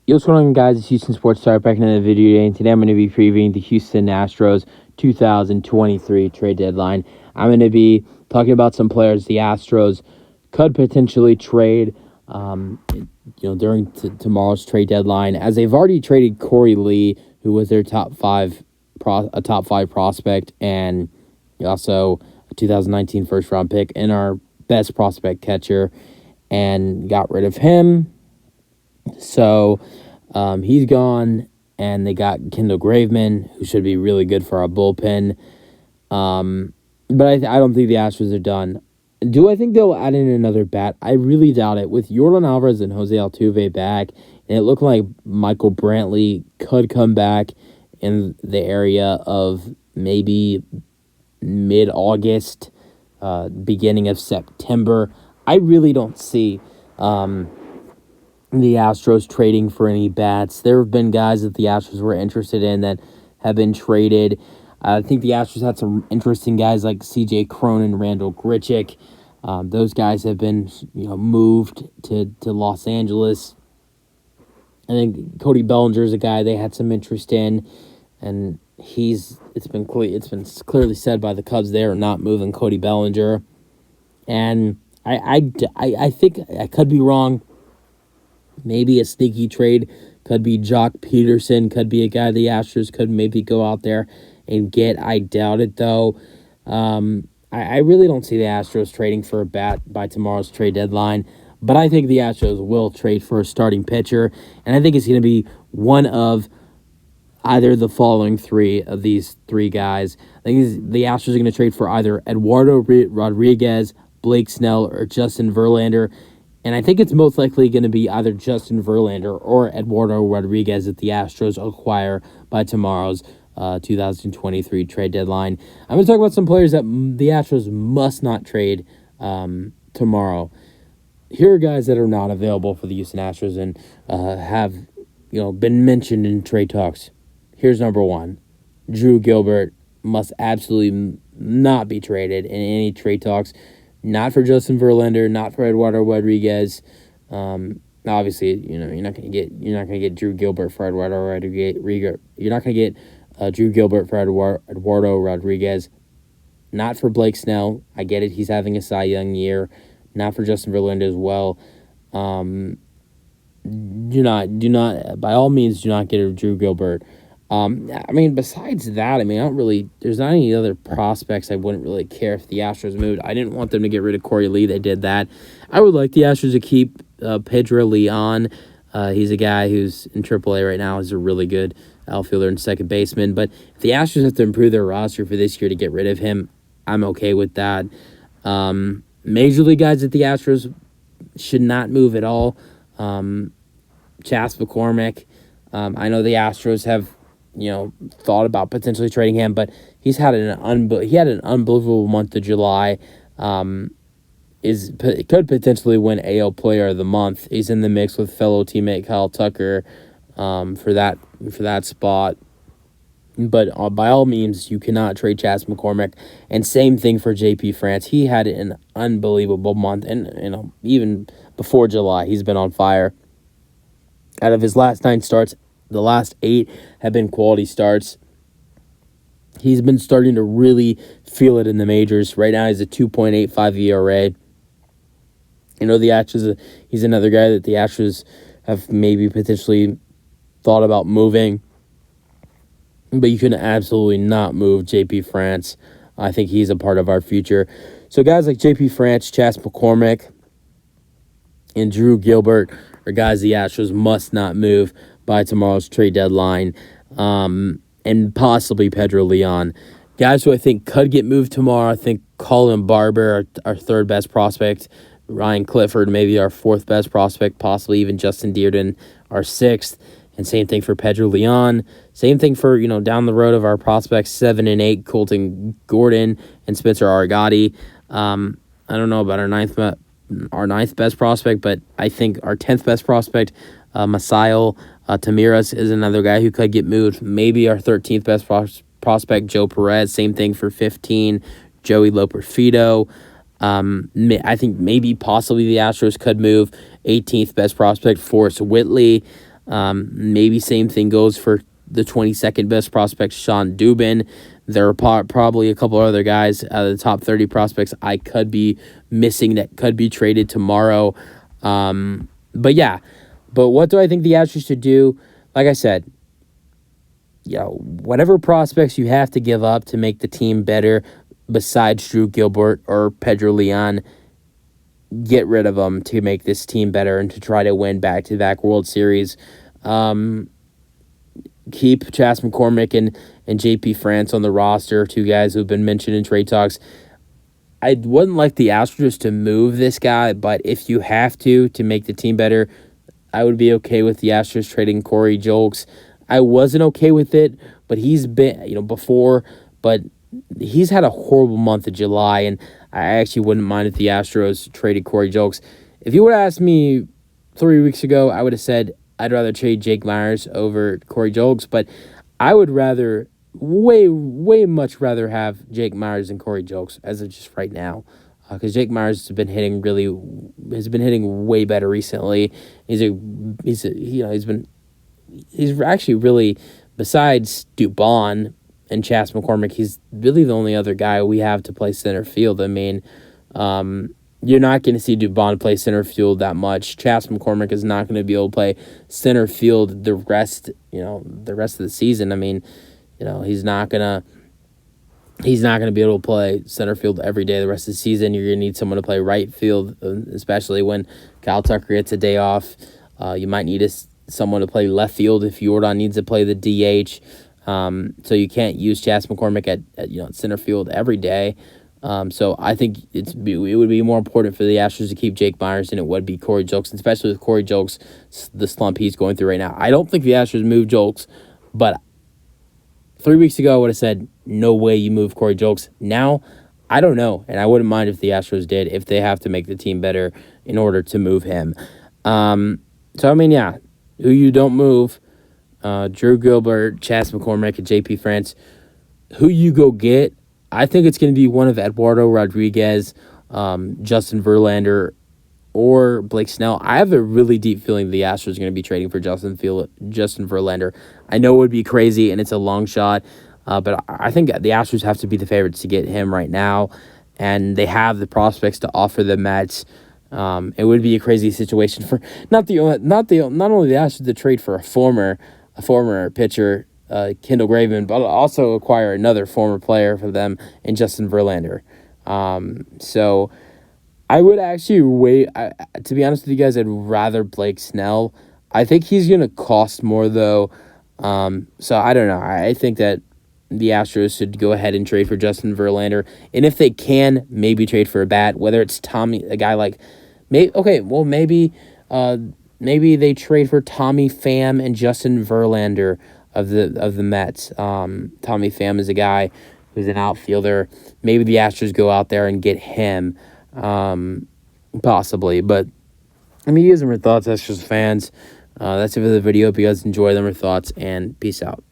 Yo, what's going on, guys? It's Houston Sports Star back in the video today, and today I'm going to be previewing the Houston Astros 2023 trade deadline. I'm going to be talking about some players the Astros could potentially trade, during tomorrow's trade deadline, as they've already traded Corey Lee, who was their top five prospect, and also a 2019 first round pick, and our best prospect catcher, and got rid of him. So he's gone, and they got Kendall Graveman, who should be really good for our bullpen. But I don't think the Astros are done. Do I think they'll add in another bat? I really doubt it. With Yordan Alvarez and Jose Altuve back, and it looked like Michael Brantley could come back in the area of maybe mid-August, beginning of September. I really don't see the Astros trading for any bats. There have been guys that the Astros were interested in that have been traded. I think the Astros had some interesting guys like C.J. Cronin, Randall Grichuk. Those guys have been, moved to Los Angeles. I think Cody Bellinger is a guy they had some interest in, and it's been clearly said by the Cubs they are not moving Cody Bellinger. And I think I could be wrong. Maybe a sneaky trade could be Jock Peterson, could be a guy the Astros could maybe go out there and get. I doubt it, though. I really don't see the Astros trading for a bat by tomorrow's trade deadline, but I think the Astros will trade for a starting pitcher, and I think it's going to be one of either the following three of these three guys. I think the Astros are going to trade for either Eduardo Rodriguez, Blake Snell, or Justin Verlander. And I think it's most likely going to be either Justin Verlander or Eduardo Rodriguez that the Astros acquire by tomorrow's 2023 trade deadline. I'm going to talk about some players that the Astros must not trade tomorrow. Here are guys that are not available for the Houston Astros and have been mentioned in trade talks. Here's number one. Drew Gilbert must absolutely not be traded in any trade talks. Not for Justin Verlander, not for Eduardo Rodriguez. Obviously, you're not going to get Drew Gilbert for Eduardo Rodriguez. You're not going to get Drew Gilbert for Eduardo Rodriguez. Not for Blake Snell. I get it. He's having a Cy Young year. Not for Justin Verlander as well. Do not, by all means, do not get a Drew Gilbert. Besides that, there's not any other prospects I wouldn't really care if the Astros moved. I didn't want them to get rid of Corey Lee. They did that. I would like the Astros to keep Pedro Leon. He's a guy who's in AAA right now. He's a really good outfielder and second baseman. But if the Astros have to improve their roster for this year to get rid of him, I'm okay with that. Major league guys at the Astros should not move at all. Chas McCormick. I know the Astros have thought about potentially trading him, but he had an unbelievable month of July. Could potentially win AL Player of the Month. He's in the mix with fellow teammate Kyle Tucker for that spot. But by all means, you cannot trade Chas McCormick. And same thing for J.P. France. He had an unbelievable month, and even before July, he's been on fire. Out of his last 9 starts, the last 8 have been quality starts. He's been starting to really feel it in the majors. Right now, he's a 2.85 ERA. The Astros, he's another guy that the Astros have maybe potentially thought about moving. But you can absolutely not move J.P. France. I think he's a part of our future. So guys like J.P. France, Chas McCormick, and Drew Gilbert are guys the Astros must not move by tomorrow's trade deadline, and possibly Pedro Leon. Guys who I think could get moved tomorrow, I think Colin Barber, our third best prospect, Ryan Clifford, maybe our fourth best prospect, possibly even Justin Dearden, our sixth, and same thing for Pedro Leon. Same thing for, down the road of our prospects, 7 and 8, Colton Gordon and Spencer Argotti. I don't know about our ninth best prospect, but I think our 10th best prospect, Masayo Tamiras, is another guy who could get moved. Maybe our 13th best prospect, Joe Perez. Same thing for 15, Joey Loperfido. I think maybe possibly the Astros could move 18th best prospect, Forrest Whitley. Maybe same thing goes for the 22nd best prospect, Sean Dubin. There are probably a couple other guys out of the top 30 prospects I could be missing that could be traded tomorrow. But yeah, but what do I think the Astros should do? Like I said, whatever prospects you have to give up to make the team better, besides Drew Gilbert or Pedro Leon, get rid of them to make this team better and to try to win back-to-back World Series. Keep Chas McCormick and JP France on the roster, two guys who've been mentioned in trade talks. I wouldn't like the Astros to move this guy, but if you have to make the team better, I would be okay with the Astros trading Corey Julks. I wasn't okay with it, but he's been, before, but he's had a horrible month of July, and I actually wouldn't mind if the Astros traded Corey Julks. If you would have asked me 3 weeks ago, I would have said I'd rather trade Jake Myers over Corey Julks, but I would rather, way much rather have Jake Myers than Corey Julks as of just right now, because Jake Myers has been hitting way better recently. He's actually really, besides Dubon and Chas McCormick, he's really the only other guy we have to play center field. I mean, you're not going to see Dubon play center field that much. Chas McCormick is not going to be able to play center field the rest of the season. I mean, he's not going to be able to play center field every day the rest of the season. You're going to need someone to play right field, especially when Kyle Tucker gets a day off. You might need someone to play left field if Jordan needs to play the DH. So you can't use Chas McCormick at center field every day. So I think it would be more important for the Astros to keep Jake Myers than it would be Corey Julks, especially with Corey Julks, the slump he's going through right now. I don't think the Astros move Julks, but 3 weeks ago I would have said, no way you move Corey Julks. Now, I don't know, and I wouldn't mind if the Astros did, if they have to make the team better in order to move him. So, I mean, yeah, who you don't move, Drew Gilbert, Chas McCormick, and JP France. Who you go get, I think it's going to be one of Eduardo Rodriguez, Justin Verlander, or Blake Snell. I have a really deep feeling the Astros are going to be trading for Justin Verlander. I know it would be crazy, and it's a long shot, but I think the Astros have to be the favorites to get him right now, and they have the prospects to offer the Mets. It would be a crazy situation for not only the Astros to trade for a former pitcher, Kendall Graveman, but also acquire another former player for them in Justin Verlander. So I would actually to be honest with you guys, I'd rather Blake Snell. I think he's going to cost more, though. So I don't know. I think that the Astros should go ahead and trade for Justin Verlander. And if they can, maybe trade for a bat, whether it's a guy like, maybe they trade for Tommy Pham and Justin Verlander of the Mets. Tommy Pham is a guy who's an outfielder. Maybe the Astros go out there and get him, possibly. But I mean, you guys have your thoughts, Astros fans. That's it for the video. Hope you guys enjoy them, or thoughts, and peace out.